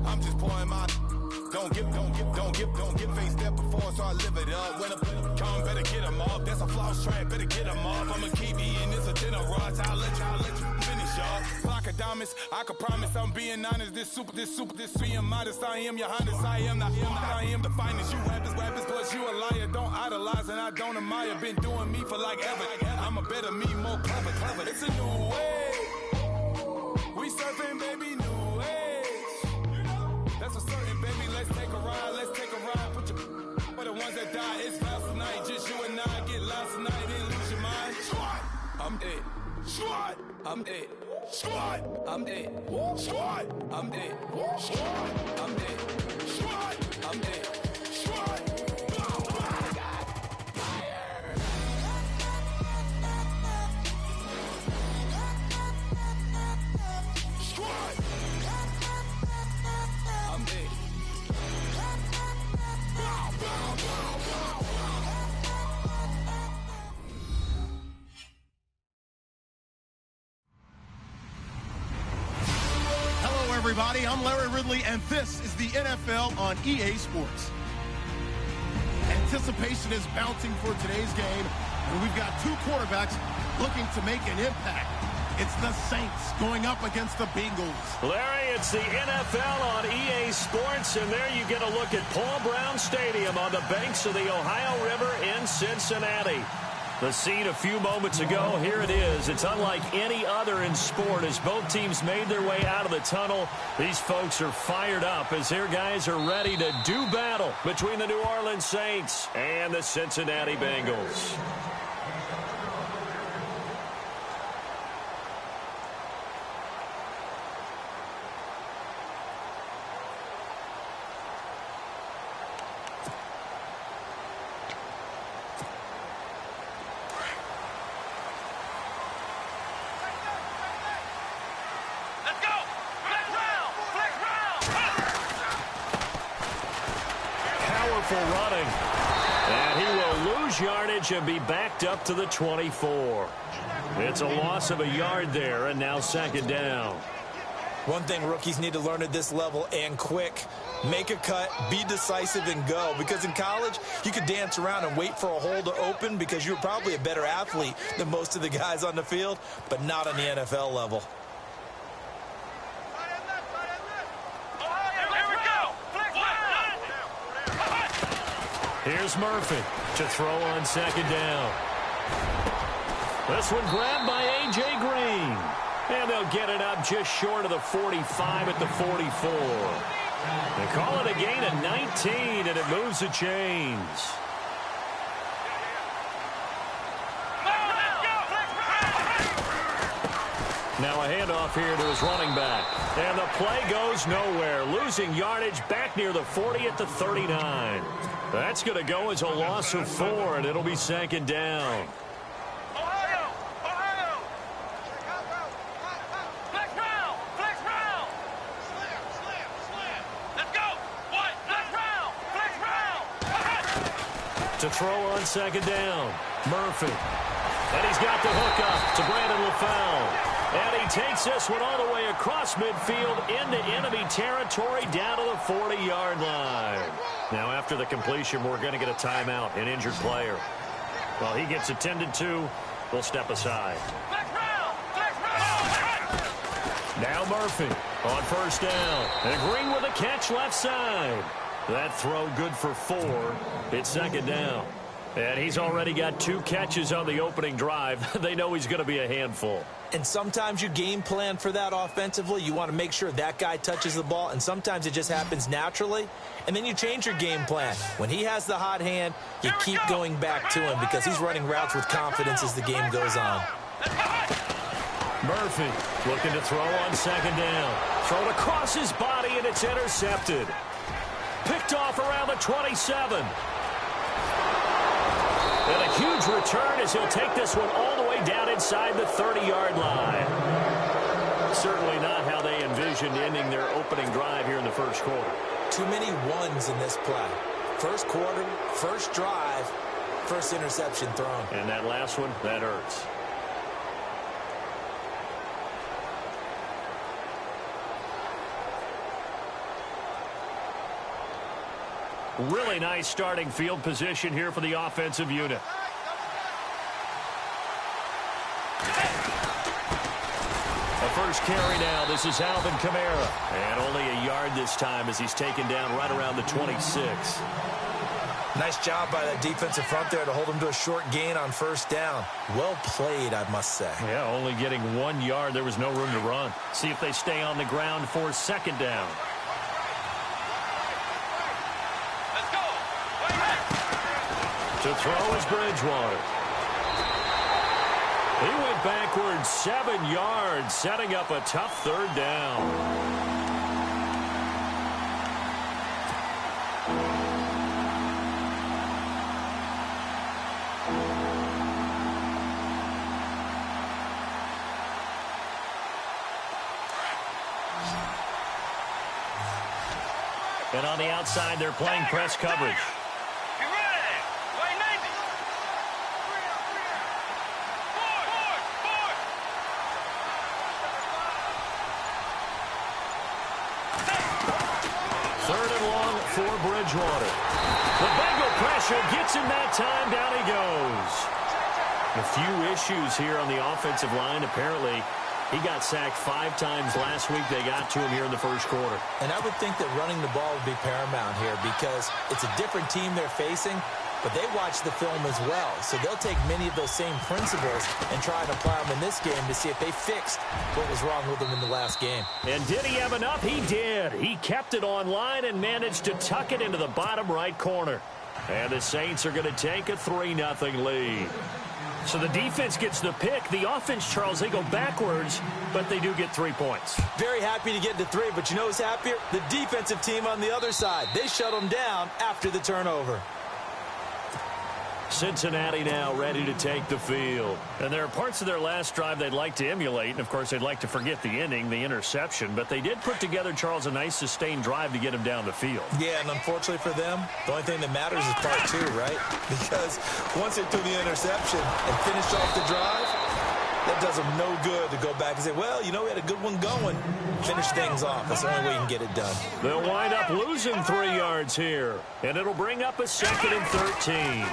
I'm just pouring my. Don't get face step before, so I live it up. When a come, better get them off. That's a floss track, better get them off. I'ma keep eating this a dinner rush. I'll let you finish, y'all. Block of diamonds, I can promise I'm being honest. This being modest. I am your highness, I am the finest. You rappers, plus you a liar. Don't idolize and I don't admire. Been doing me for like ever. I'm a better me, more clever. It's a new way. We surfing, baby, new age. That's a certain, baby. Let's take a ride. Put your for the ones that die. It's fast tonight. Just you and I get lost tonight. Didn't lose your mind. I'm dead. I'm dead. I'm dead. I'm dead. I'm dead. I'm dead. Everybody, I'm Larry Ridley, and this is the NFL on EA Sports. Anticipation is mounting for today's game, and we've got two quarterbacks looking to make an impact. It's the Saints going up against the Bengals. Larry, it's the NFL on EA Sports, and there you get a look at Paul Brown Stadium on the banks of the Ohio River in Cincinnati. The scene a few moments ago, here it is. It's unlike any other in sport as both teams made their way out of the tunnel. These folks are fired up as their guys are ready to do battle between the New Orleans Saints and the Cincinnati Bengals. Running, and he will lose yardage and be backed up to the 24. It's a loss of a yard there, and now second down. One thing rookies need to learn at this level, and quick: make a cut, be decisive, and go. Because in college, you could dance around and wait for a hole to open because you're probably a better athlete than most of the guys on the field, but not on the NFL level. Here's Murphy to throw on second down. This one grabbed by A.J. Green. And they'll get it up just short of the 45 at the 44. They call it a gain of 19, and it moves the chains. Now a handoff here to his running back. And the play goes nowhere. Losing yardage back near the 40 at the 39. That's going to go as a loss of 4, and it'll be second down. To throw on second down, Murphy. And he's got the hook up to Brandon LaFell. And he takes this one all the way across midfield into enemy territory down to the 40-yard line. Now, after the completion, we're going to get a timeout, an injured player. While he gets attended to, we'll step aside. Now Murphy on first down. And Green with a catch left side. That throw good for 4. It's second down. And he's already got 2 catches on the opening drive. They know he's going to be a handful. And sometimes you game plan for that offensively. You want to make sure that guy touches the ball, and sometimes it just happens naturally. And then you change your game plan. When he has the hot hand, you keep going back to him because he's running routes with confidence as the game goes on. Murphy looking to throw on second down. Thrown across his body, and it's intercepted. Picked off around the 27. And a huge return as he'll take this one all the way down inside the 30-yard line. Certainly not how they envisioned ending their opening drive here in the first quarter. Too many ones in this play. First quarter, first drive, first interception thrown. And that last one, that hurts. Really nice starting field position here for the offensive unit. The first carry now. This is Alvin Kamara. And only a yard this time as he's taken down right around the 26. Nice job by that defensive front there to hold him to a short gain on first down. Well played, I must say. Yeah, only getting 1 yard. There was no room to run. See if they stay on the ground for second down. To throw is Bridgewater. He went backwards 7 yards, setting up a tough third down. And on the outside, they're playing press coverage. For Bridgewater. The Bengal pressure gets him that time. Down he goes. A few issues here on the offensive line. Apparently, he got sacked 5 times last week. They got to him here in the first quarter. And I would think that running the ball would be paramount here because it's a different team they're facing, but they watch the film as well. So they'll take many of those same principles and try and apply them in this game to see if they fixed what was wrong with them in the last game. And did he have enough? He did. He kept it on line and managed to tuck it into the bottom right corner. And the Saints are going to take a 3-0 lead. So the defense gets the pick. The offense, Charles, they go backwards, but they do get 3 points. Very happy to get to 3, but you know who's happier? The defensive team on the other side. They shut them down after the turnover. Cincinnati now ready to take the field. And there are parts of their last drive they'd like to emulate. And, of course, they'd like to forget the ending, the interception. But they did put together, Charles, a nice sustained drive to get him down the field. Yeah, and unfortunately for them, the only thing that matters is part 2, right? Because once they threw the interception and finished off the drive, that does them no good to go back and say, well, you know, we had a good one going. Finish things off. That's the only way you can get it done. They'll wind up losing 3 yards here. And it'll bring up a 2nd and 13.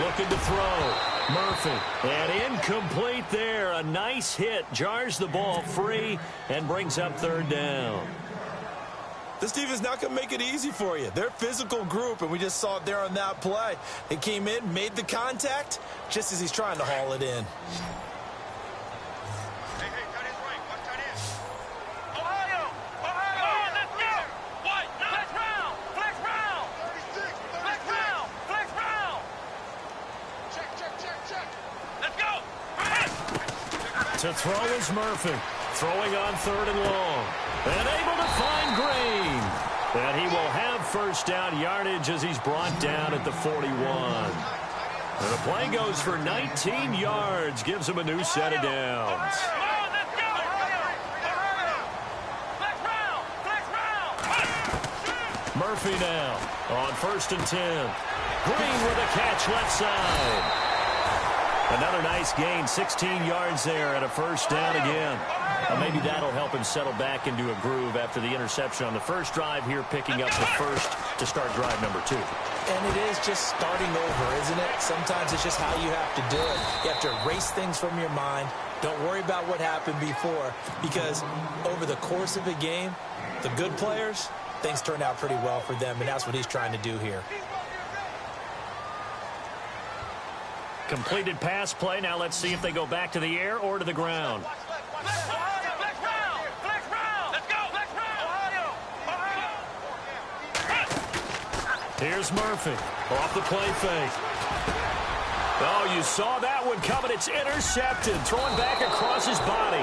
Looking to throw. Murphy. And incomplete there. A nice hit. Jars the ball free and brings up 3rd down. This defense is not going to make it easy for you. They're a physical group, and we just saw it there on that play. They came in, made the contact, just as he's trying to haul it in. To throw is Murphy. Throwing on 3rd and long. And able to find Green. And he will have first down yardage as he's brought down at the 41. And the play goes for 19 yards. Gives him a new set of downs. Murphy now on 1st and 10. Green with a catch left side. Another nice gain, 16 yards there and a first down again. Maybe that'll help him settle back into a groove after the interception on the first drive here, picking up the first to start drive number 2. And it is just starting over, isn't it? Sometimes it's just how you have to do it. You have to erase things from your mind. Don't worry about what happened before, because over the course of a game, the good players, things turn out pretty well for them, and that's what he's trying to do here. Completed pass play. Now let's see if they go back to the air or to the ground. Here's Murphy off the play fake. Oh, you saw that one coming. It's intercepted. Throwing back across his body.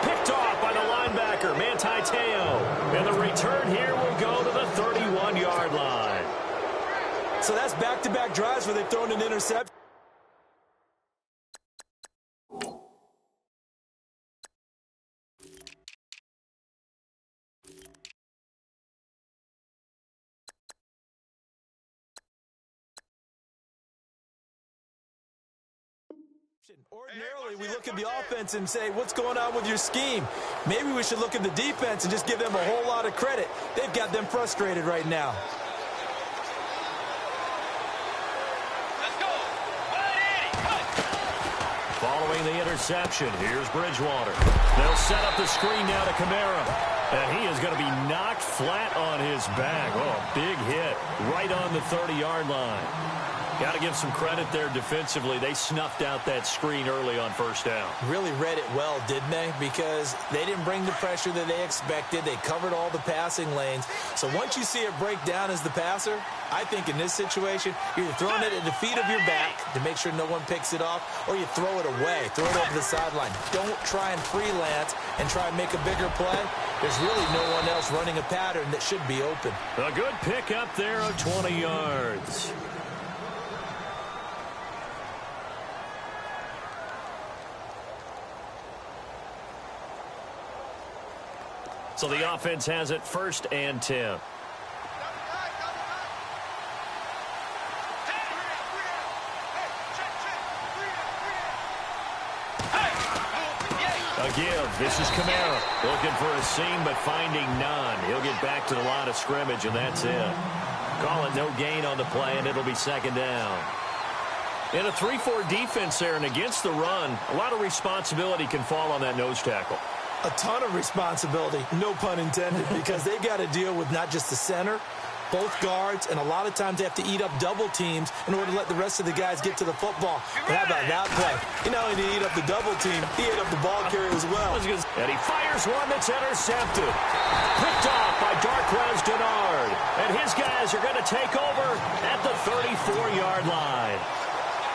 Picked off by the linebacker, Manti-Te'o. And the return here will go to the 31-yard line. So that's back-to-back drives where they've thrown an interception. Ordinarily, we look at the offense and say, what's going on with your scheme? Maybe we should look at the defense and just give them a whole lot of credit. They've got them frustrated right now. throwing the interception. Here's Bridgewater. They'll set up the screen now to Kamara. And he is going to be knocked flat on his back. Oh, big hit right on the 30-yard line. Got to give some credit there defensively. They snuffed out that screen early on first down. Really read it well, didn't they? Because they didn't bring the pressure that they expected. They covered all the passing lanes. So once you see it break down as the passer, I think in this situation, you're throwing it at the feet of your back to make sure no one picks it off, or you throw it away, throw it over the sideline. Don't try and freelance and try and make a bigger play. There's really no one else running a pattern that should be open. A good pick up there of 20 yards. So the offense has it 1st and 10. A give. This is Kamara. Looking for a seam, but finding none. He'll get back to the line of scrimmage, and that's it. Call it no gain on the play, and it'll be 2nd down. In a 3-4 defense there, and against the run, a lot of responsibility can fall on that nose tackle. A ton of responsibility, no pun intended, because they got to deal with not just the center, both guards, and a lot of times they have to eat up double teams in order to let the rest of the guys get to the football. But how about that play? He not only did he eat up the double team, he ate up the ball carrier as well. And he fires one that's intercepted. Picked off by Darquez Denard. And his guys are going to take over at the 34-yard line.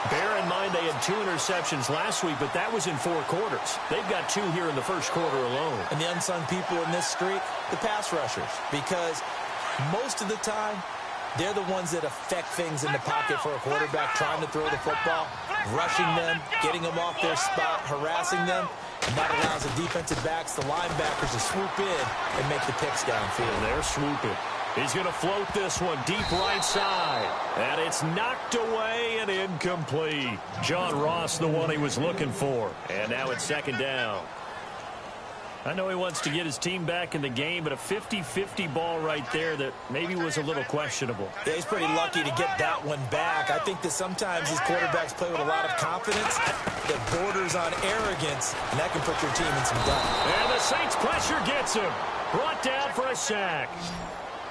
Bear in mind they had 2 interceptions last week, but that was in 4 quarters. They've got 2 here in the 1st quarter alone. And the unsung people in this streak, the pass rushers, because most of the time, they're the ones that affect things in the pocket for a quarterback, trying to throw the football, rushing them, getting them off their spot, harassing them. And that allows the defensive backs, the linebackers, to swoop in and make the picks downfield. And they're swooping. He's going to float this one deep right side. And it's knocked away and incomplete. John Ross, the one he was looking for. And now it's 2nd down. I know he wants to get his team back in the game, but a 50-50 ball right there that maybe was a little questionable. Yeah, he's pretty lucky to get that one back. I think that sometimes these quarterbacks play with a lot of confidence that borders on arrogance, and that can put your team in some doubt. And the Saints pressure gets him. Brought down for a sack.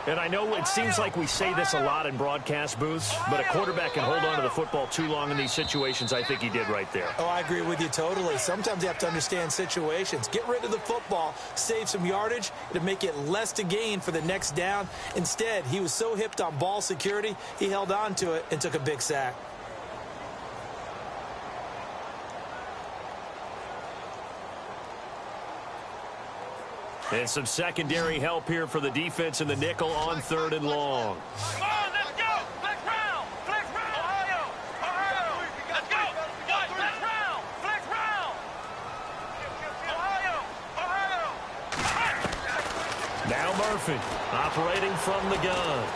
And I know it seems like we say this a lot in broadcast booths, but a quarterback can hold on to the football too long in these situations. I think he did right there. Oh, I agree with you totally. Sometimes you have to understand situations. Get rid of the football, save some yardage, to make it less to gain for the next down. Instead, he was so hipped on ball security, he held on to it and took a big sack. And some secondary help here for the defense in the nickel on 3rd and long. Come on, let's go! Flex round! Flex round! Ohio! Ohio! Let's go! Flex round! Flex round! Ohio! Ohio! Now Murphy operating from the gun.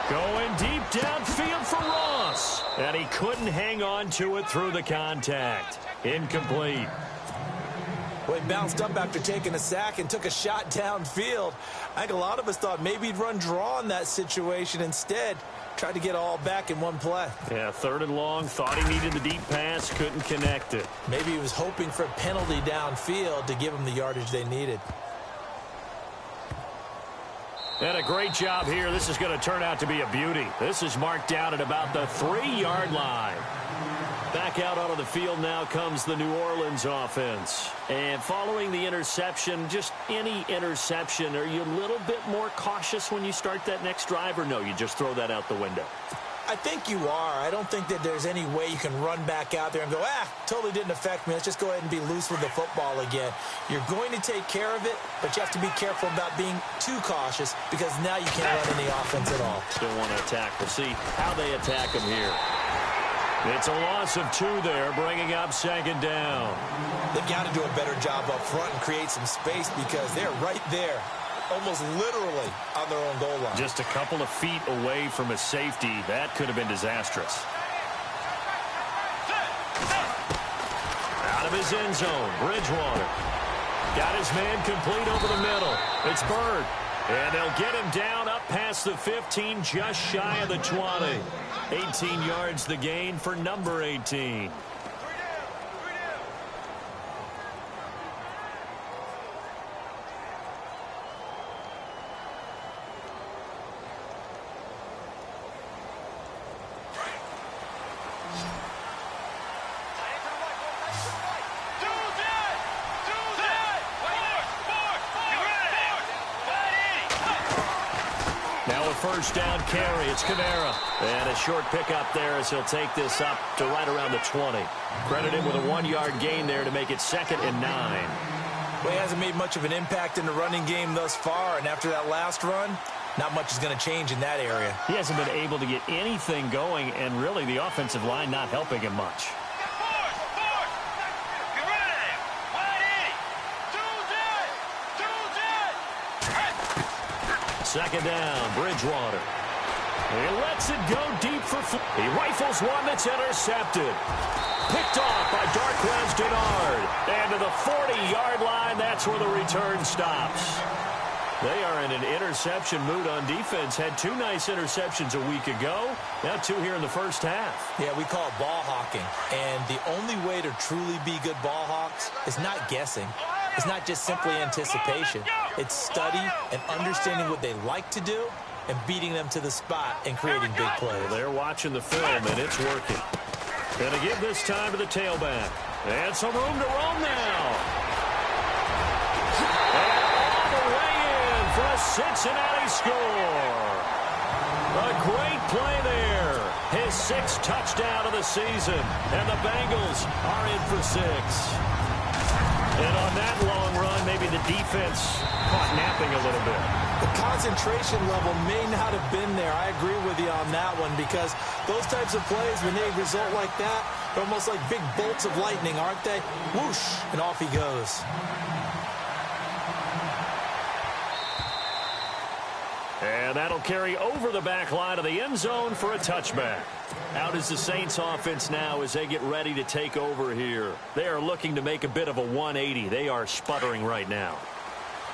Going deep downfield for Ross. And he couldn't hang on to it through the contact. Incomplete. Well, he bounced up after taking a sack and took a shot downfield. I think a lot of us thought maybe he'd run draw in that situation. Instead, tried to get all back in one play. Yeah, 3rd and long. Thought he needed the deep pass. Couldn't connect it. Maybe he was hoping for a penalty downfield to give him the yardage they needed. And a great job here. This is going to turn out to be a beauty. This is marked down at about the 3-yard line. Back out onto the field now comes the New Orleans offense. And following the interception, just any interception, are you a little bit more cautious when you start that next drive, or no, you just throw that out the window? I think you are. I don't think that there's any way you can run back out there and go, totally didn't affect me. Let's just go ahead and be loose with the football again. You're going to take care of it, but you have to be careful about being too cautious, because now you can't run any offense at all. Still want to attack. We'll see how they attack him here. It's a loss of 2 there, bringing up 2nd down. They've got to do a better job up front and create some space, because they're right there, almost literally on their own goal line. Just a couple of feet away from a safety. That could have been disastrous. Out of his end zone, Bridgewater. Got his man complete over the middle. It's Bird. And they'll get him down up past the 15, just shy of the 20. 18 yards the gain for number 18. Now a first down carry. It's Kamara. And a short pickup there as he'll take this up to right around the 20. Credited with a 1-yard gain there to make it 2nd and 9. Well, he hasn't made much of an impact in the running game thus far, and after that last run, not much is going to change in that area. He hasn't been able to get anything going, and really the offensive line not helping him much. Second down, Bridgewater. He lets it go deep for he rifles one that's intercepted. Picked off by Darquez Denard. And to the 40-yard line, that's where the return stops. They are in an interception mood on defense. Had 2 nice interceptions a week ago. Now 2 here in the first half. Yeah, we call it ball hawking. And the only way to truly be good ball hawks is not guessing. It's not just simply anticipation. It's study and understanding what they like to do and beating them to the spot and creating big plays. They're watching the film, and it's working. Going to give this time to the tailback. And some room to roam now. And all the way in for a Cincinnati score. A great play there. His 6th touchdown of the season. And the Bengals are in for 6. And on that long run, maybe the defense caught napping a little bit. The concentration level may not have been there. I agree with you on that one because those types of plays, when they result like that, they're almost like big bolts of lightning, aren't they? Whoosh, and off he goes. And that'll carry over the back line of the end zone for a touchback. Out is the Saints offense now as they get ready to take over here. They are looking to make a bit of a 180. They are sputtering right now.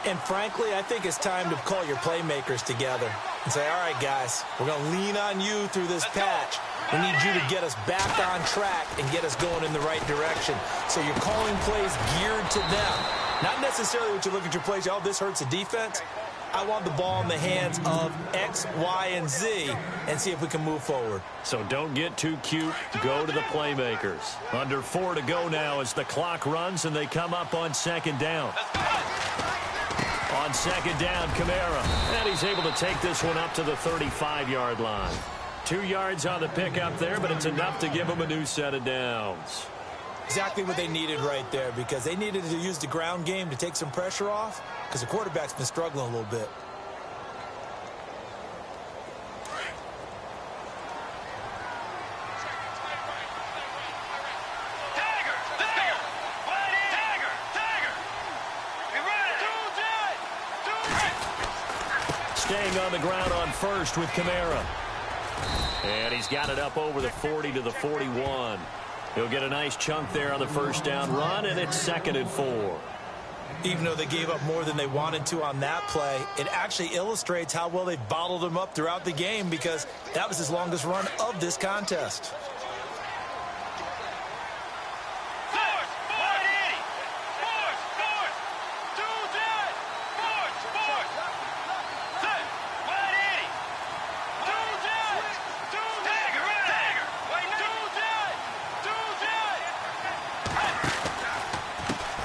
And frankly, I think it's time to call your playmakers together and say, all right, guys, we're going to lean on you through this patch. We need you to get us back on track and get us going in the right direction. So you're calling plays geared to them. Not necessarily what you look at your plays, oh, this hurts the defense. I want the ball in the hands of X, Y, and Z and see if we can move forward. So don't get too cute. Go to the playmakers. Under 4 to go now as the clock runs and they come up on 2nd down. On 2nd down, Kamara. And he's able to take this one up to the 35-yard line. 2 yards on the pickup there, but it's enough to give him a new set of downs. Exactly what they needed right there because they needed to use the ground game to take some pressure off because the quarterback's been struggling a little bit. Staying on the ground on first with Kamara. And he's got it up over the 40 to the 41. He'll get a nice chunk there on the first down run, and it's 2nd and 4. Even though they gave up more than they wanted to on that play, it actually illustrates how well they bottled him up throughout the game because that was his longest run of this contest.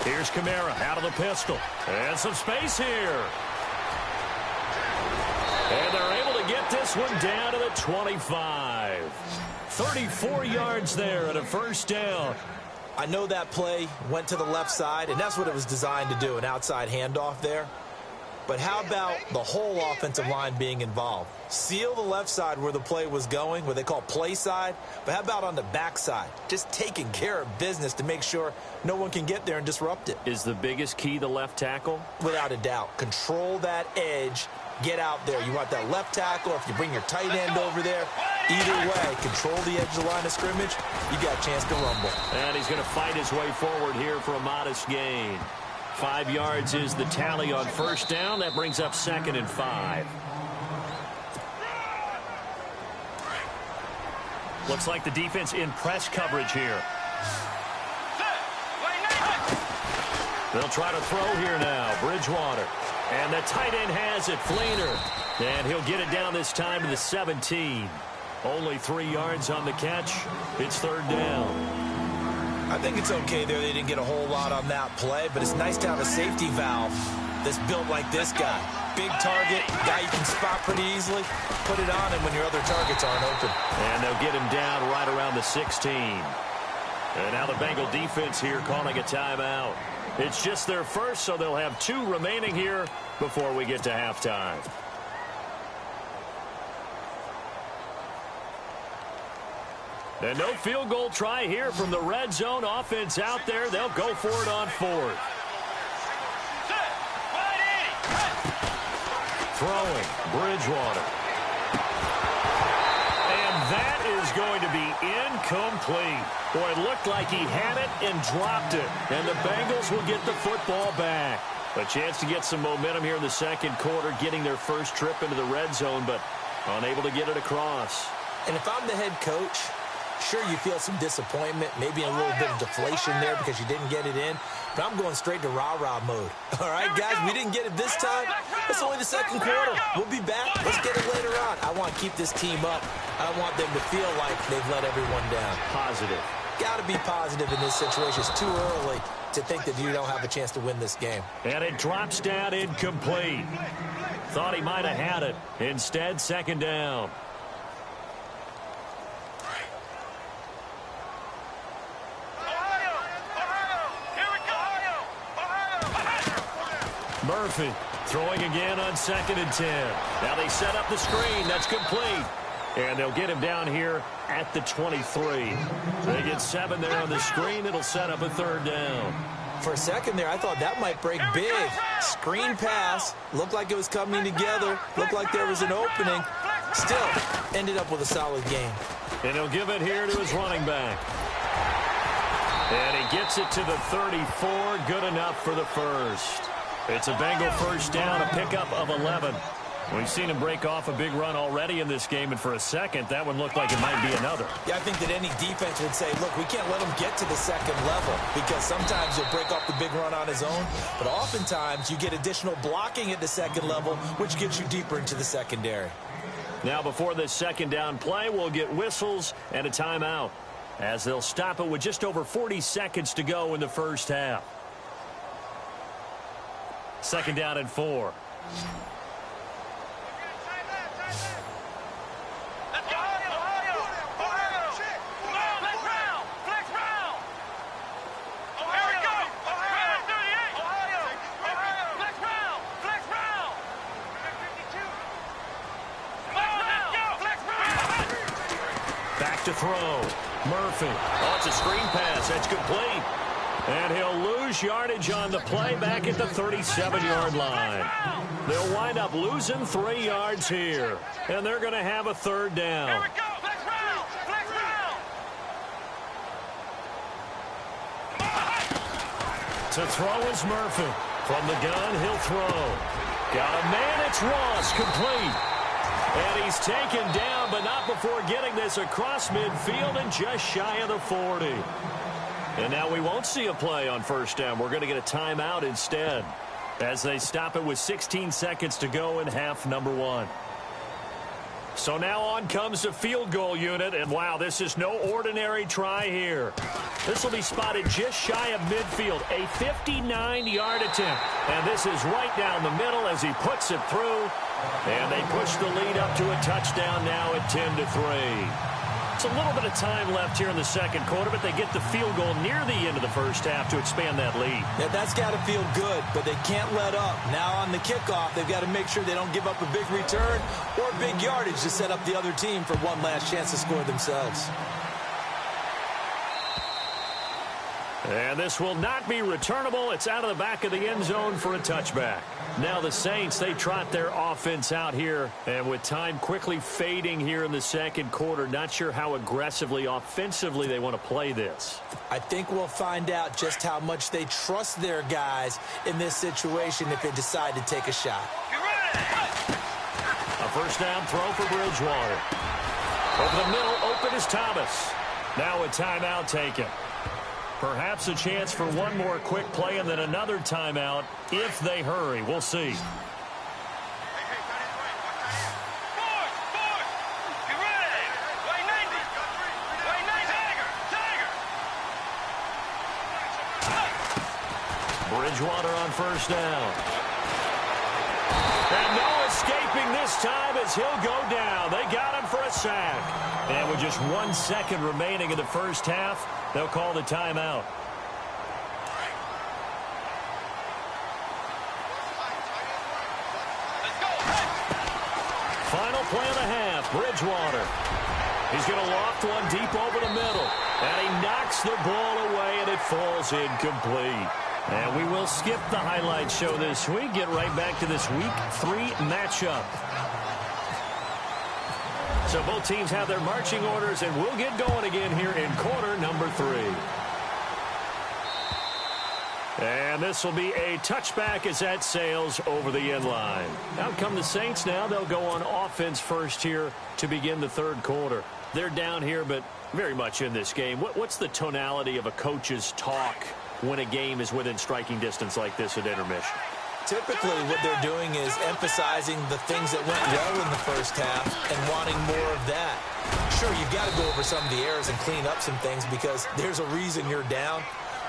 Here's Kamara out of the pistol. And some space here. And they're able to get this one down to the 25. 34 yards there at a first down. I know that play went to the left side, and that's what it was designed to do, an outside handoff there. But how about the whole offensive line being involved? Seal the left side where the play was going, what they call play side. But how about on the back side? Just taking care of business to make sure no one can get there and disrupt it. Is the biggest key the left tackle? Without a doubt. Control that edge. Get out there. You want that left tackle, or if you bring your tight end over there, either way, control the edge of the line of scrimmage, you got a chance to rumble. And he's going to fight his way forward here for a modest gain. 5 yards is the tally on first down. That brings up 2nd and 5. Looks like the defense in press coverage here. They'll try to throw here now. Bridgewater. And the tight end has it, Fleener. And he'll get it down this time to the 17. Only 3 yards on the catch. It's 3rd down. I think it's okay there. They didn't get a whole lot on that play, but it's nice to have a safety valve that's built like this guy. big target, guy you can spot pretty easily, put it on him when your other targets aren't open. And they'll get him down right around the 16. And now the Bengal defense here calling a timeout. It's just their first, so they'll have 2 remaining here before we get to halftime. And no field goal try here from the red zone offense out there. They'll go for it on 4th. Throwing, Bridgewater. And that is going to be incomplete. Boy, it looked like he had it and dropped it. And the Bengals will get the football back. A chance to get some momentum here in the second quarter, getting their first trip into the red zone, but unable to get it across. And if I'm the head coach, sure, you feel some disappointment, maybe a little bit of deflation there because you didn't get it in. But I'm going straight to rah-rah mode. All right, guys, we didn't get it this time. It's only the second quarter. We'll be back. Let's get it later on. I want to keep this team up. I want them to feel like they've let everyone down. Positive. Got to be positive in this situation. It's too early to think that you don't have a chance to win this game. And it drops down incomplete. Thought he might have had it. Instead, second down. Murphy throwing again on 2nd and 10. Now they set up the screen. That's complete. And they'll get him down here at the 23. They get 7 there on the screen. It'll set up a 3rd down. For a second there, I thought that might break big. Screen pass. Looked like it was coming together. Looked like there was an opening. Still, ended up with a solid game. And he'll give it here to his running back. And he gets it to the 34. Good enough for the first. It's a Bengal first down, a pickup of 11. We've seen him break off a big run already in this game, and for a second, that one looked like it might be another. Yeah, I think that any defense would say, look, we can't let him get to the second level because sometimes he'll break off the big run on his own, but oftentimes you get additional blocking at the second level, which gets you deeper into the secondary. Now, before this second down play, we'll get whistles and a timeout as they'll stop it with just over 40 seconds to go in the first half. Second down and 4. Back to throw. Murphy. Oh, it's a screen pass. That's complete. And he'll lose yardage on the play back at the 37-yard line. They'll wind up losing 3 yards here. And they're going to have a 3rd down. Here we go. Flex round. Flex round. To throw is Murphy. From the gun, he'll throw. Got a man. It's Ross. Complete. And he's taken down, but not before getting this across midfield and just shy of the 40. And now we won't see a play on first down. We're going to get a timeout instead as they stop it with 16 seconds to go in half number 1. So now on comes the field goal unit, and wow, this is no ordinary try here. This will be spotted just shy of midfield, a 59-yard attempt. And this is right down the middle as he puts it through. And they push the lead up to a touchdown now at 10-3. It's a little bit of time left here in the second quarter, but they get the field goal near the end of the first half to expand that lead. Yeah, that's got to feel good, but they can't let up. Now on the kickoff, they've got to make sure they don't give up a big return or big yardage to set up the other team for one last chance to score themselves. And this will not be returnable. It's out of the back of the end zone for a touchback. Now the Saints, they trot their offense out here. And with time quickly fading here in the second quarter, not sure how aggressively, offensively they want to play this. I think we'll find out just how much they trust their guys in this situation if they decide to take a shot. A first down throw for Bridgewater. Over the middle, open is Thomas. Now a timeout taken. Perhaps a chance for one more quick play and then another timeout if they hurry. We'll see. Bridgewater on first down. And this time as he'll go down. They got him for a sack. And with just 1 second remaining in the first half, they'll call the timeout. Final play of the half, Bridgewater. He's going to loft one deep over the middle. And he knocks the ball away, and it falls incomplete. And we will skip the highlight show this week. Get right back to this Week 3 matchup. So both teams have their marching orders, and we'll get going again here in quarter number 3. And this will be a touchback as that sails over the end line. Out come the Saints now. They'll go on offense first here to begin the third quarter. They're down here, but very much in this game. What's the tonality of a coach's talk when a game is within striking distance like this at intermission? Typically, what they're doing is emphasizing the things that went well in the first half and wanting more of that. Sure, you've got to go over some of the errors and clean up some things because there's a reason you're down.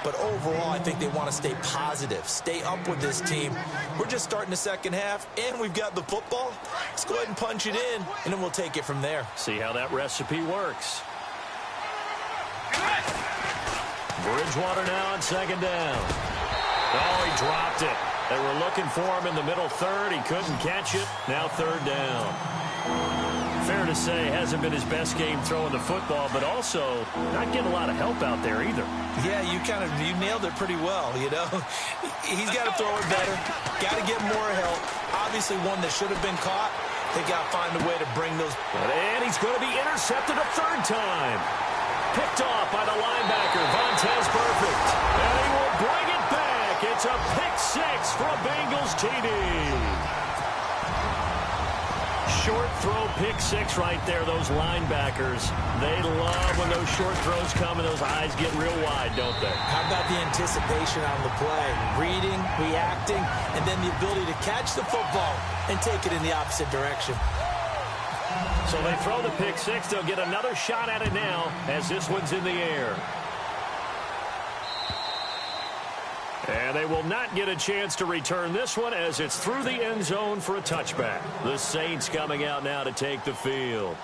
But overall, I think they want to stay positive, stay up with this team. We're just starting the second half, and we've got the football. Let's go ahead and punch it in, and then we'll take it from there. See how that recipe works. Bridgewater now on second down. Oh, he dropped it. They were looking for him in the middle third. He couldn't catch it. Now third down. Fair to say, hasn't been his best game throwing the football, but also not getting a lot of help out there either. Yeah, you nailed it pretty well, you know. He's got to throw it better. Got to get more help. Obviously one that should have been caught. They got to find a way to bring those. And he's going to be intercepted a third time. Picked off by the linebacker, Vontaze Perfect. And he will bring it back. It's a pick six for a Bengals TD. Short throw pick six right there. Those linebackers, they love when those short throws come and those eyes get real wide, don't they? How about the anticipation on the play? Reading, reacting, and then the ability to catch the football and take it in the opposite direction. So they throw the pick six. They'll get another shot at it now as this one's in the air. And they will not get a chance to return this one as it's through the end zone for a touchback. The Saints coming out now to take the field.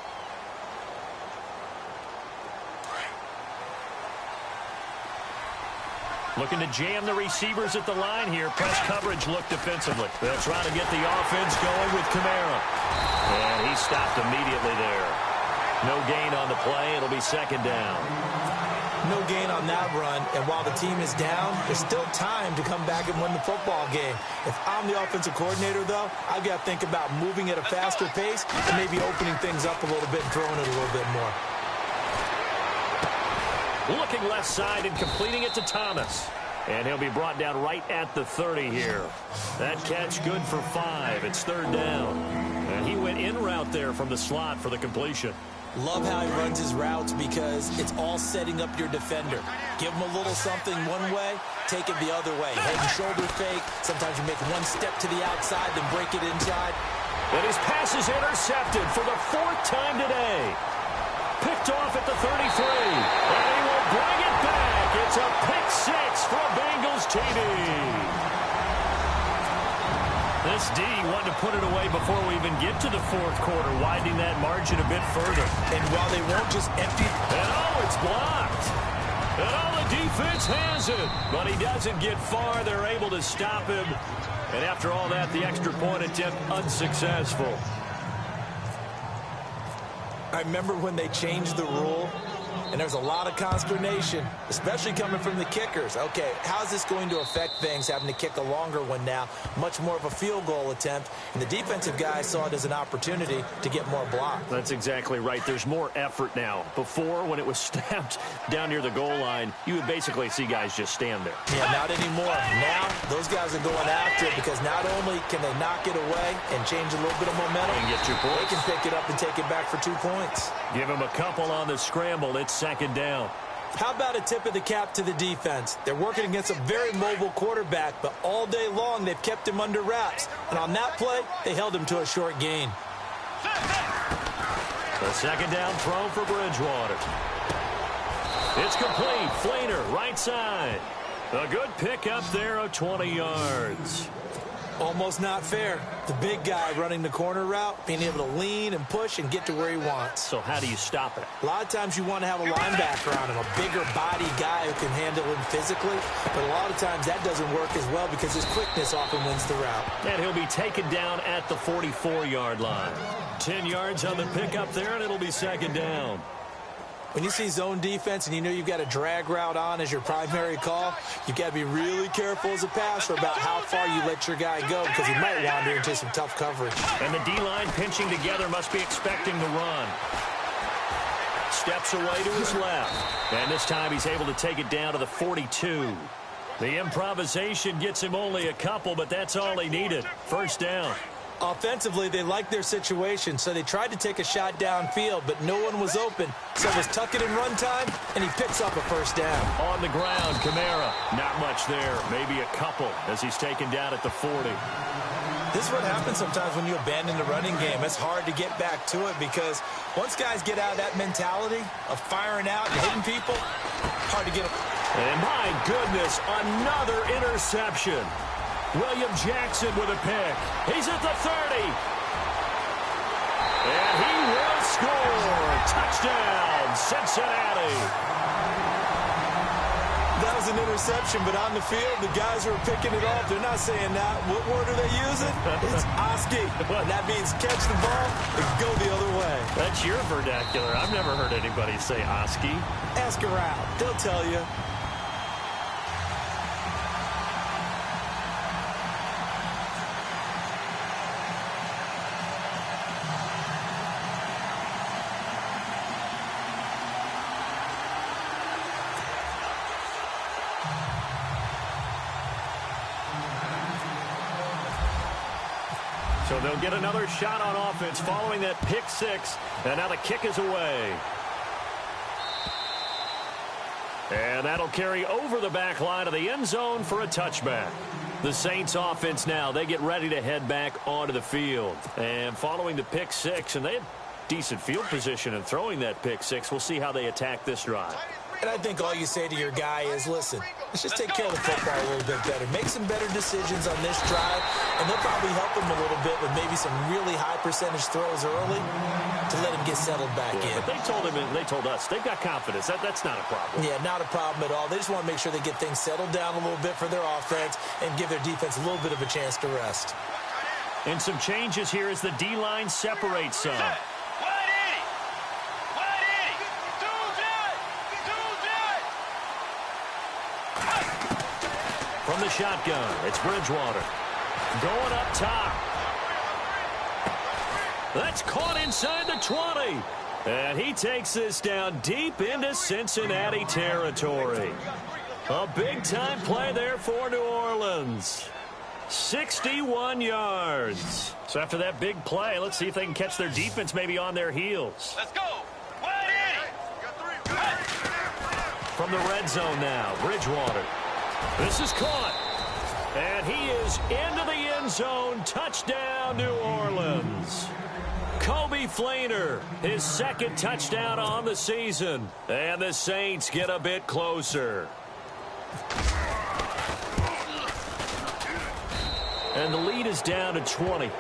Looking to jam the receivers at the line here. Press coverage look defensively. They'll try to get the offense going with Kamara. And he stopped immediately there. No gain on the play. It'll be second down. No gain on that run, and while the team is down, there's still time to come back and win the football game. If I'm the offensive coordinator, though, I've got to think about moving at a faster pace and maybe opening things up a little bit and throwing it a little bit more. Looking left side and completing it to Thomas. And he'll be brought down right at the 30 here. That catch good for 5. It's third down. And he went in route there from the slot for the completion. Love how he runs his routes because it's all setting up your defender. Give him a little something one way, take it the other way. Head and shoulder fake. Sometimes you make one step to the outside, then break it inside. And his pass is intercepted for the 4th time today. Picked off at the 33. And he will bring it back. It's a pick six for a Bengals TD. This D wanted to put it away before we even get to the fourth quarter, widening that margin a bit further. And while they won't just empty... And oh, it's blocked. And oh, the defense has it. But he doesn't get far. They're able to stop him. And after all that, the extra point attempt unsuccessful. I remember when they changed the rule, and there's a lot of consternation, especially coming from the kickers. Okay, how's this going to affect things, having to kick a longer one now, much more of a field goal attempt, and the defensive guys saw it as an opportunity to get more blocks. That's exactly right. There's more effort now. Before, when it was snapped down near the goal line, you would basically see guys just stand there. Yeah, not anymore. Now, those guys are going after it because not only can they knock it away and change a little bit of momentum, and get 2 points. They can pick it up and take it back for 2 points. Give him a couple on the scramble. It's second down. How about a tip of the cap to the defense? They're working against a very mobile quarterback, but all day long they've kept him under wraps. And on that play, they held him to a short gain. The second down throw for Bridgewater. It's complete. Flainer, right side. A good pick up there of 20 yards. Almost not fair. The big guy running the corner route, being able to lean and push and get to where he wants. So how do you stop it? A lot of times you want to have a linebacker on him, a bigger body guy who can handle him physically, but a lot of times that doesn't work as well because his quickness often wins the route. And he'll be taken down at the 44-yard line. 10 yards on the pickup there, and it'll be second down. When you see zone defense and you know you've got a drag route on as your primary call, you've got to be really careful as a passer about how far you let your guy go because he might wander into some tough coverage. And the D-line pinching together must be expecting the run. Steps away to his left. And this time he's able to take it down to the 42. The improvisation gets him only a couple, but that's all he needed. First down. Offensively, they liked their situation, so they tried to take a shot downfield, but no one was open. So it was tuck it and run time, and he picks up a first down. On the ground, Kamara. Not much there. Maybe a couple as he's taken down at the 40. This is what happens sometimes when you abandon the running game. It's hard to get back to it because once guys get out of that mentality of firing out and hitting people, hard to get them. And my goodness, another interception. William Jackson with a pick. He's at the 30. And he will score. Touchdown, Cincinnati. That was an interception, but on the field, the guys who are picking it off, they're not saying that. What word are they using? It's Oski. And that means catch the ball and go the other way. That's your vernacular. I've never heard anybody say Oski. Ask around. They'll tell you. So they'll get another shot on offense following that pick six. And now the kick is away. And that'll carry over the back line of the end zone for a touchback. The Saints offense now, they get ready to head back onto the field. And following the pick six, and they had decent field position in throwing that pick six. We'll see how they attack this drive. And I think all you say to your guy is, listen, let's just take care of the football a little bit better. Make some better decisions on this drive, and they'll probably help him a little bit with maybe some really high percentage throws early to let him get settled back in. But they told him, and they told us, they've got confidence. That's not a problem. Yeah, not a problem at all. They just want to make sure they get things settled down a little bit for their offense and give their defense a little bit of a chance to rest. And some changes here as the D-line separates some. From the shotgun, it's Bridgewater. Going up top. That's caught inside the 20. And he takes this down deep into Cincinnati territory. A big-time play there for New Orleans. 61 yards. So after that big play, let's see if they can catch their defense maybe on their heels. Let's go. From the red zone now, Bridgewater. This is caught. And he is into the end zone. Touchdown, New Orleans. Kobe Fleener, his second touchdown on the season. And the Saints get a bit closer. And the lead is down to 20.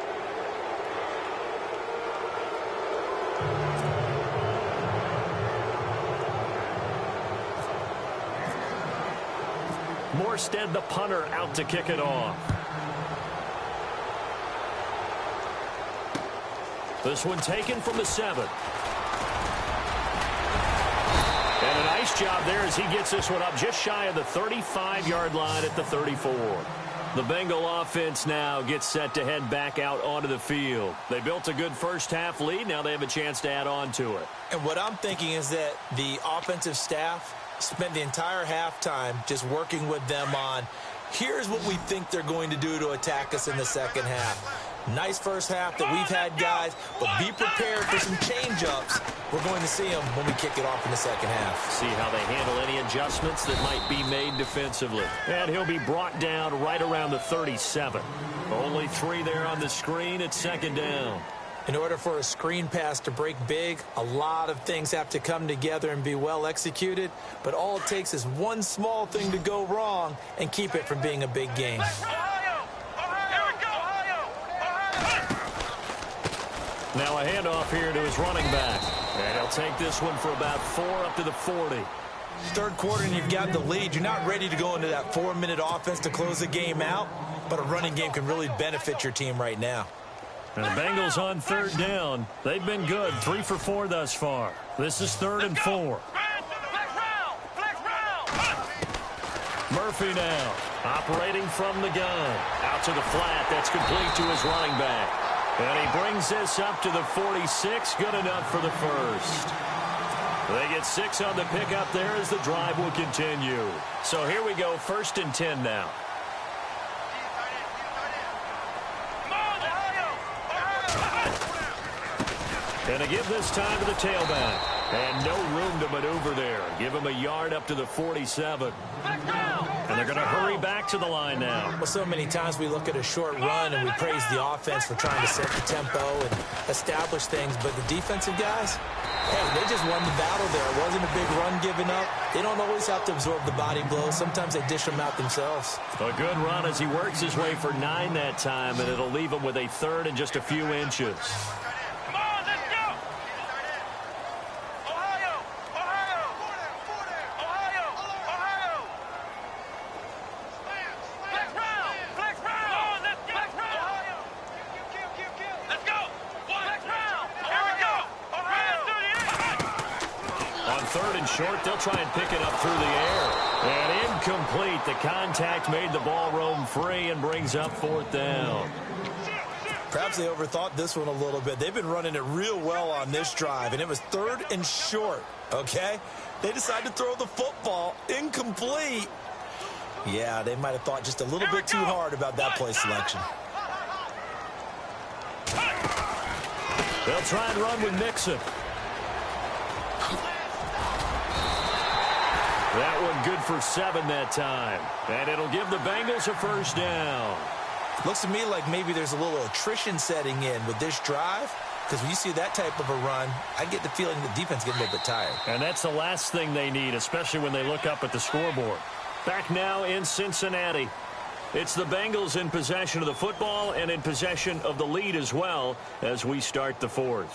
Morstead, the punter, out to kick it off. This one taken from the 7. And a nice job there as he gets this one up just shy of the 35-yard line at the 34. The Bengal offense now gets set to head back out onto the field. They built a good first-half lead. Now they have a chance to add on to it. And what I'm thinking is that the offensive staff spent the entire halftime just working with them on, here's what we think they're going to do to attack us in the second half. Nice first half that we've had, guys, but be prepared for some change-ups. We're going to see them when we kick it off in the second half. See how they handle any adjustments that might be made defensively. And he'll be brought down right around the 37. Only 3 there on the screen at second down. In order for a screen pass to break big, a lot of things have to come together and be well executed, but all it takes is one small thing to go wrong and keep it from being a big game. Ohio! Ohio! Here we go! Now a handoff here to his running back. And he'll take this one for about 4 up to the 40. Third quarter and you've got the lead. You're not ready to go into that 4-minute offense to close the game out, but a running game can really benefit your team right now. And the Bengals on third down. They've been good, 3 for 4 thus far. This is 3rd and 4. Murphy now, operating from the gun. Out to the flat, that's complete to his running back. And he brings this up to the 46, good enough for the first. They get 6 on the pickup there as the drive will continue. So here we go, 1st and 10 now. And to give this time to the tailback. And no room to maneuver there. Give him a yard up to the 47. And they're going to hurry back to the line now. Well, so many times we look at a short run and we praise the offense for trying to set the tempo and establish things. But the defensive guys, hey, they just won the battle there. It wasn't a big run given up. They don't always have to absorb the body blows. Sometimes they dish them out themselves. A good run as he works his way for 9 that time, and it'll leave him with a 3rd and just a few inches. Short, they'll try and pick it up through the air. And incomplete. The contact made the ball roam free and brings up 4th down. Perhaps they overthought this one a little bit. They've been running it real well on this drive, and it was 3rd and short, okay? They decided to throw the football. Incomplete. Yeah, they might have thought just a little bit too hard about that play selection. They'll try and run with Mixon. That one good for 7 that time. And it'll give the Bengals a 1st down. Looks to me like maybe there's a little attrition setting in with this drive. Because when you see that type of a run, I get the feeling the defense gets a little bit tired. And that's the last thing they need, especially when they look up at the scoreboard. Back now in Cincinnati. It's the Bengals in possession of the football and in possession of the lead as well as we start the 4th.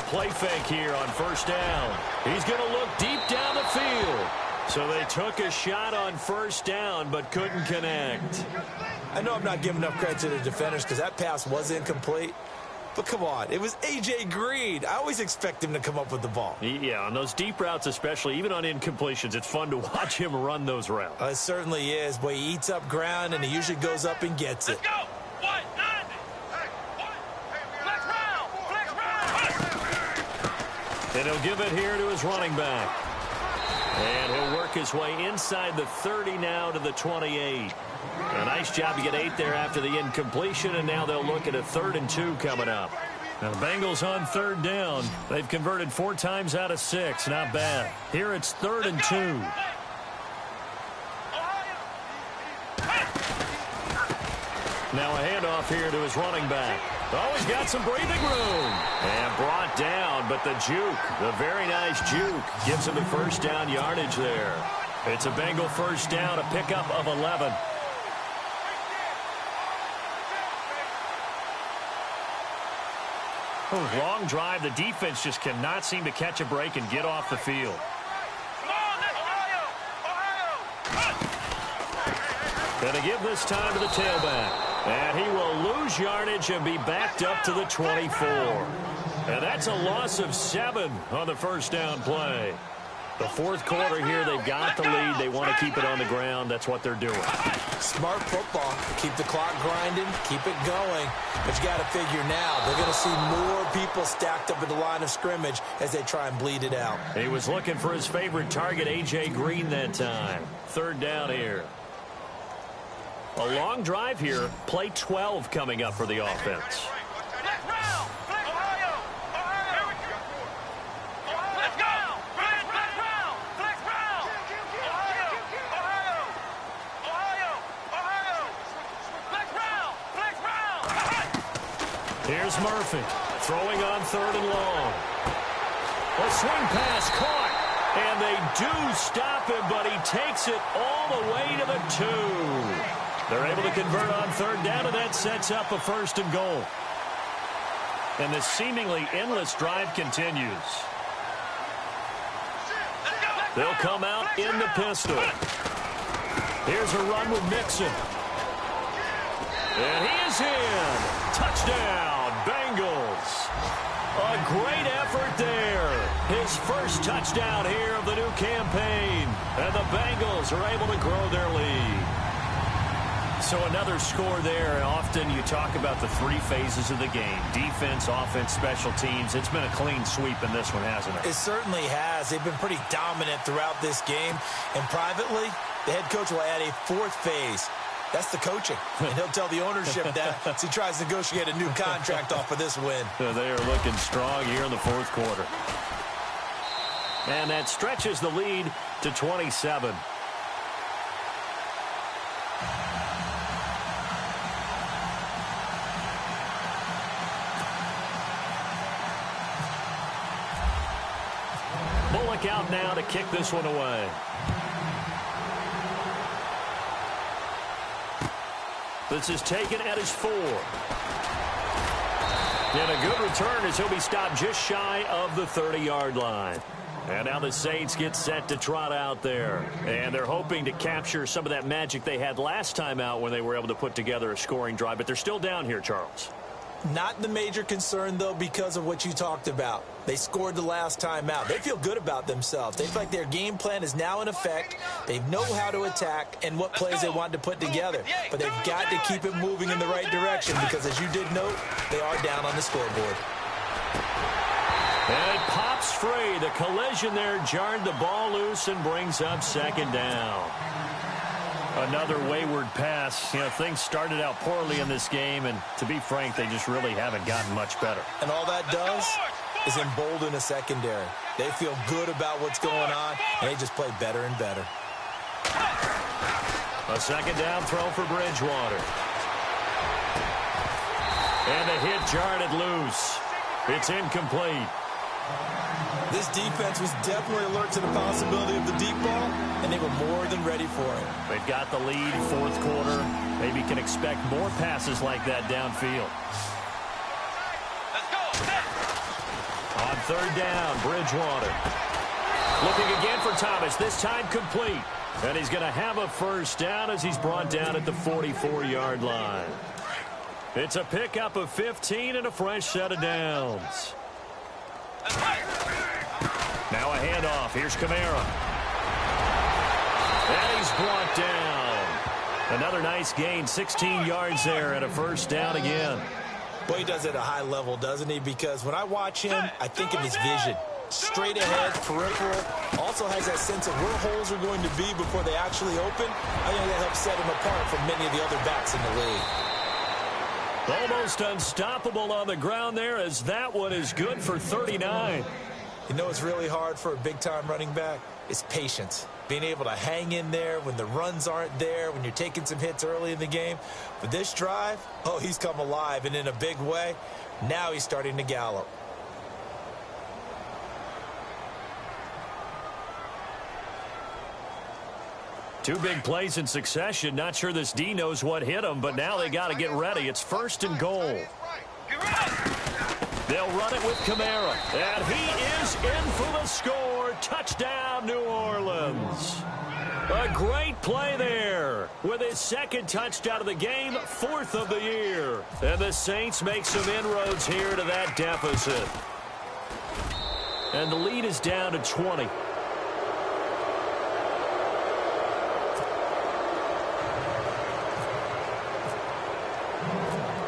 Play fake here on 1st down. He's going to look deep down the field. So they took a shot on 1st down but couldn't connect. I know I'm not giving enough credit to the defenders because that pass was incomplete. But come on, it was A.J. Green. I always expect him to come up with the ball. Yeah, on those deep routes especially, even on incompletions, it's fun to watch him run those routes. It certainly is, but he eats up ground and he usually goes up and gets it. Let's go! And he'll give it here to his running back. And he'll work his way inside the 30 now to the 28. A nice job to get 8 there after the incompletion, and now they'll look at a 3rd and 2 coming up. Now the Bengals on 3rd down. They've converted 4 times out of 6. Not bad. Here it's 3rd and 2. Now a handoff here to his running back. Oh, he's got some breathing room. And brought down, but the juke, the very nice juke, gives him the 1st down yardage there. It's a Bengal 1st down, a pickup of 11. Oh, long drive. The defense just cannot seem to catch a break and get off the field. Going to give this time to the tailback. And he will lose yardage and be backed up to the 24. And that's a loss of 7 on the 1st down play. The 4th quarter here, they've got the lead. They want to keep it on the ground. That's what they're doing. Smart football. Keep the clock grinding. Keep it going. But you got to figure now, they're going to see more people stacked up at the line of scrimmage as they try and bleed it out. He was looking for his favorite target, A.J. Green, that time. 3rd down here. A long drive here. Play 12 coming up for the offense. Here's Murphy throwing on 3rd and long. A swing pass caught, and they do stop him, but he takes it all the way to the 2. They're able to convert on 3rd down, and that sets up a 1st and goal. And the seemingly endless drive continues. They'll come out in the pistol. Here's a run with Mixon. And he is in. Touchdown, Bengals. A great effort there. His first touchdown here of the new campaign. And the Bengals are able to grow their lead. So another score there. Often you talk about the 3 phases of the game. Defense, offense, special teams. It's been a clean sweep in this one, hasn't it? It certainly has. They've been pretty dominant throughout this game. And privately, the head coach will add a 4th phase. That's the coaching. And he'll tell the ownership that as he tries to negotiate a new contract off of this win. They are looking strong here in the 4th quarter. And that stretches the lead to 27. Bullock out now to kick this one away. This is taken at his 4. And a good return as he'll be stopped just shy of the 30-yard line. And now the Saints get set to trot out there. And they're hoping to capture some of that magic they had last time out when they were able to put together a scoring drive. But they're still down here, Charles. Not the major concern, though, because of what you talked about. They scored the last time out. They feel good about themselves. They feel like their game plan is now in effect. They know how to attack and what plays they want to put together. But they've got to keep it moving in the right direction because, as you did note, they are down on the scoreboard. And it pops free. The collision there jarred the ball loose and brings up 2nd down. Another wayward pass. You know, things started out poorly in this game, and to be frank, they just really haven't gotten much better. And all that does is embolden a secondary. They feel good about what's going on, and they just play better and better. A 2nd down throw for Bridgewater. And the hit jarred it loose. It's incomplete. This defense was definitely alert to the possibility of the deep ball, and they were more than ready for it. They've got the lead, 4th quarter. Maybe can expect more passes like that downfield. Let's go. On 3rd down, Bridgewater. Looking again for Thomas, this time complete. And he's going to have a 1st down as he's brought down at the 44-yard line. It's a pickup of 15 and a fresh set of downs. Now a handoff. Here's Kamara. And he's brought down. Another nice gain, 16 yards there and a 1st down again. Boy, he does it at a high level, doesn't he? Because when I watch him, I think of his vision. Straight ahead, peripheral. Also has that sense of where holes are going to be before they actually open. I think that helps set him apart from many of the other backs in the league. Almost unstoppable on the ground there as that one is good for 39. You know it's really hard for a big-time running back? It's patience. Being able to hang in there when the runs aren't there, when you're taking some hits early in the game. But this drive, oh, he's come alive and in a big way. Now he's starting to gallop. Two big plays in succession. Not sure this D knows what hit him, but now they got to get ready. It's 1st and goal. They'll run it with Kamara. And he is in for the score. Touchdown, New Orleans. A great play there with his 2nd touchdown of the game, 4th of the year. And the Saints make some inroads here to that deficit. And the lead is down to 20.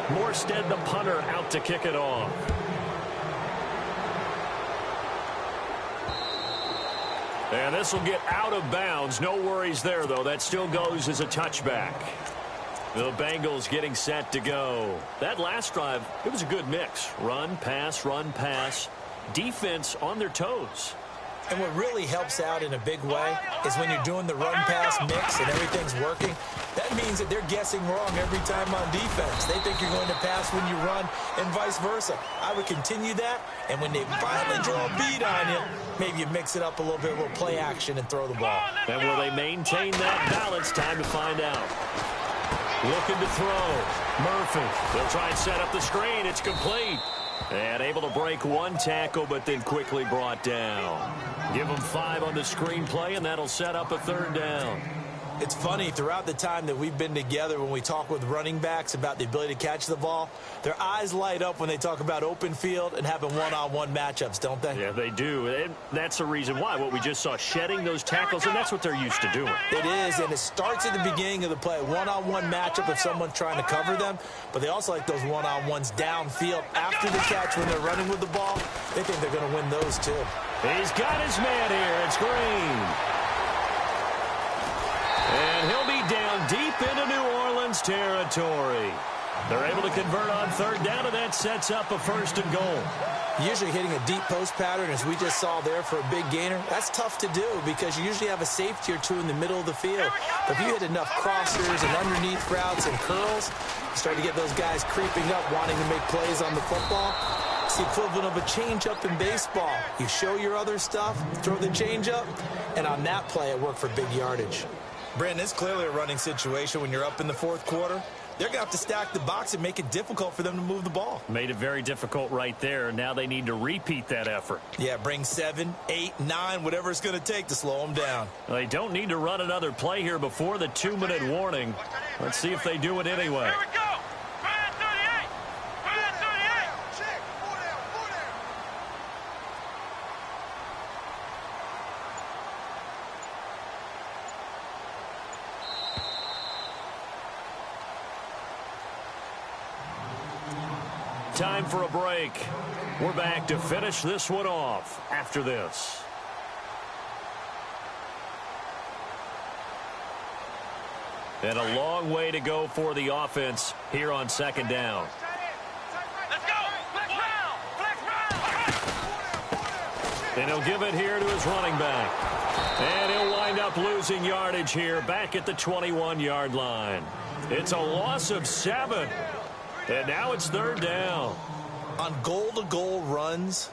Morstead, the punter, out to kick it off. And this will get out of bounds. No worries there, though. That still goes as a touchback. The Bengals getting set to go. That last drive, it was a good mix. Run, pass, defense on their toes. And what really helps out in a big way is when you're doing the run-pass mix and everything's working, that means that they're guessing wrong every time on defense. They think you're going to pass when you run and vice versa. I would continue that, and when they finally draw a beat on you, maybe you mix it up a little bit, a little play action, and throw the ball. And will they maintain that balance? Time to find out. Looking to throw. Murphy. They'll try and set up the screen. It's complete. And able to break one tackle, but then quickly brought down. Give them 5 on the screenplay, and that'll set up a 3rd down. It's funny, throughout the time that we've been together, when we talk with running backs about the ability to catch the ball, their eyes light up when they talk about open field and having one-on-one matchups, don't they? Yeah, they do. And that's the reason why. What we just saw, shedding those tackles, and that's what they're used to doing. It is, and it starts at the beginning of the play. One-on-one matchup if someone's trying to cover them, but they also like those one-on-ones downfield after the catch when they're running with the ball. They think they're going to win those, too. He's got his man here. It's Green. And he'll be down deep into New Orleans territory. They're able to convert on 3rd down, and that sets up a 1st and goal. Usually hitting a deep post pattern, as we just saw there for a big gainer, that's tough to do because you usually have a safety or two in the middle of the field. But if you hit enough crossers and underneath routes and curls, you start to get those guys creeping up, wanting to make plays on the football. It's the equivalent of a change-up in baseball. You show your other stuff, throw the change-up, and on that play, it worked for big yardage. Brandon, it's clearly a running situation when you're up in the 4th quarter. They're going to have to stack the box and make it difficult for them to move the ball. Made it very difficult right there. Now they need to repeat that effort. Yeah, bring 7, 8, 9, whatever it's going to take to slow them down. They don't need to run another play here before the 2-minute warning. Let's see if they do it anyway. Here we go. Brand 38. Brand 38. Check. 4 down. 4 down. Time for a break. We're back to finish this one off after this. And a long way to go for the offense here on 2nd down. Let's go. Flex round. Flex round. And he'll give it here to his running back. And he'll wind up losing yardage here back at the 21-yard line. It's a loss of 7. And now it's 3rd down. On goal-to-goal runs,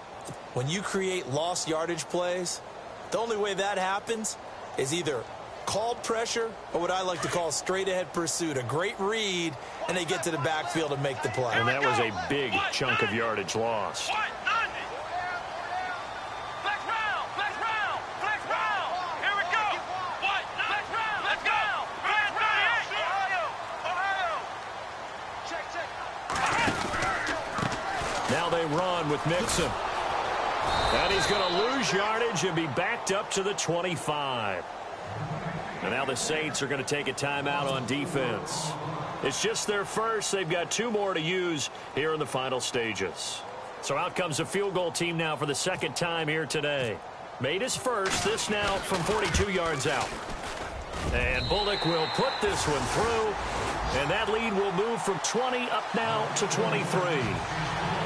when you create lost yardage plays, the only way that happens is either called pressure or what I like to call straight-ahead pursuit. A great read, and they get to the backfield and make the play. And that was a big chunk of yardage lost. Now they run with Mixon. And he's going to lose yardage and be backed up to the 25. And now the Saints are going to take a timeout on defense. It's just their first. They've got 2 more to use here in the final stages. So out comes the field goal team now for the 2nd time here today. Made his first. This now from 42 yards out. And Bullock will put this one through. And that lead will move from 20 up now to 23.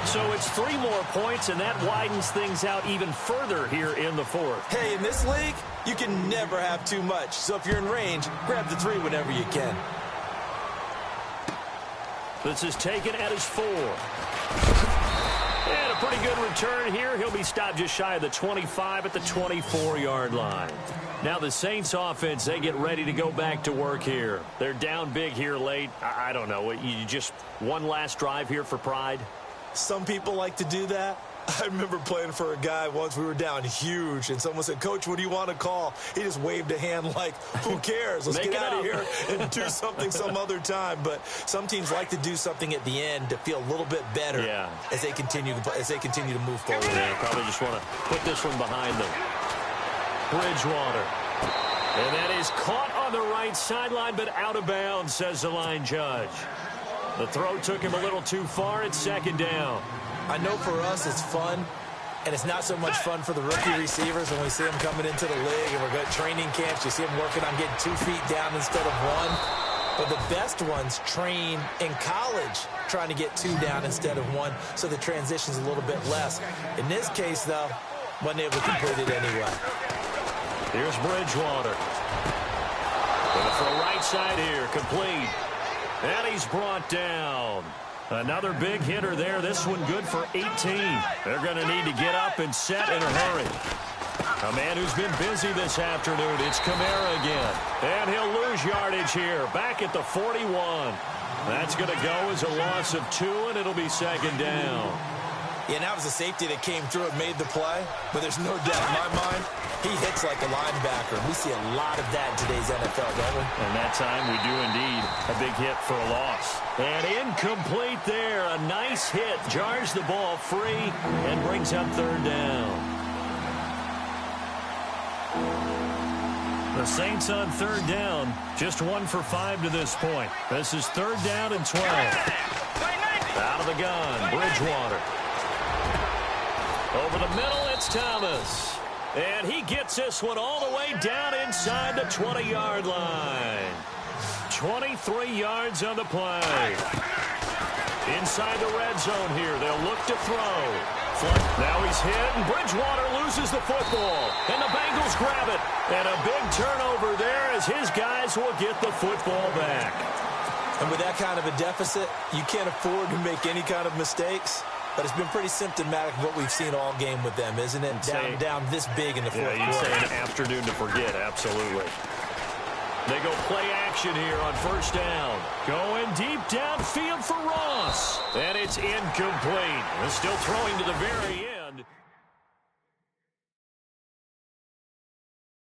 So it's 3 more points, and that widens things out even further here in the 4th. Hey, in this league, you can never have too much. So if you're in range, grab the 3 whenever you can. This is taken at his 4. And a pretty good return here. He'll be stopped just shy of the 25 at the 24-yard line. Now the Saints offense, they get ready to go back to work here. They're down big here late. I don't know. You just one last drive here for pride? Some people like to do that. I remember playing for a guy once. We were down huge, and someone said, "Coach, what do you want to call?" He just waved a hand like, who cares? Let's get out of here and do something some other time. But some teams like to do something at the end to feel a little bit better as they continue to move forward. Yeah, probably just want to put this one behind them. Bridgewater. And that is caught on the right sideline, but out of bounds, says the line judge. The throw took him a little too far. It's 2nd down. I know for us it's fun, and it's not so much fun for the rookie receivers when we see them coming into the league and we're going to training camps. You see them working on getting 2 feet down instead of 1. But the best ones train in college trying to get 2 down instead of 1, so the transition's a little bit less. In this case, though, Wasn't able to complete it anyway. Here's Bridgewater. Going to throw right side here, complete. And he's brought down. Another big hitter there. This one good for 18. They're going to need to get up and set in a hurry. A man who's been busy this afternoon. It's Kamara again. And he'll lose yardage here. Back at the 41. That's going to go as a loss of 2, and it'll be second down. Yeah, and that was a safety that came through and made the play. But there's no doubt in my mind, he hits like a linebacker. We see a lot of that in today's NFL, don't we? And that time we do indeed. A big hit for a loss. And incomplete there. A nice hit. Jars the ball free and brings up third down. The Saints on third down. Just 1 for 5 to this point. This is third down and 12. Out of the gun, Bridgewater. Over the middle, it's Thomas. And he gets this one all the way down inside the 20-yard line. 23 yards on the play. Inside the red zone here. They'll look to throw. Now he's hit, and Bridgewater loses the football. And the Bengals grab it. And a big turnover there as his guys will get the football back. And with that kind of a deficit, you can't afford to make any kind of mistakes. But it's been pretty symptomatic of what we've seen all game with them, isn't it? Down this big in the fourth quarter. Yeah, you'd say an afternoon to forget, absolutely. They go play action here on first down. Going deep downfield for Ross. And it's incomplete. They're still throwing to the very end.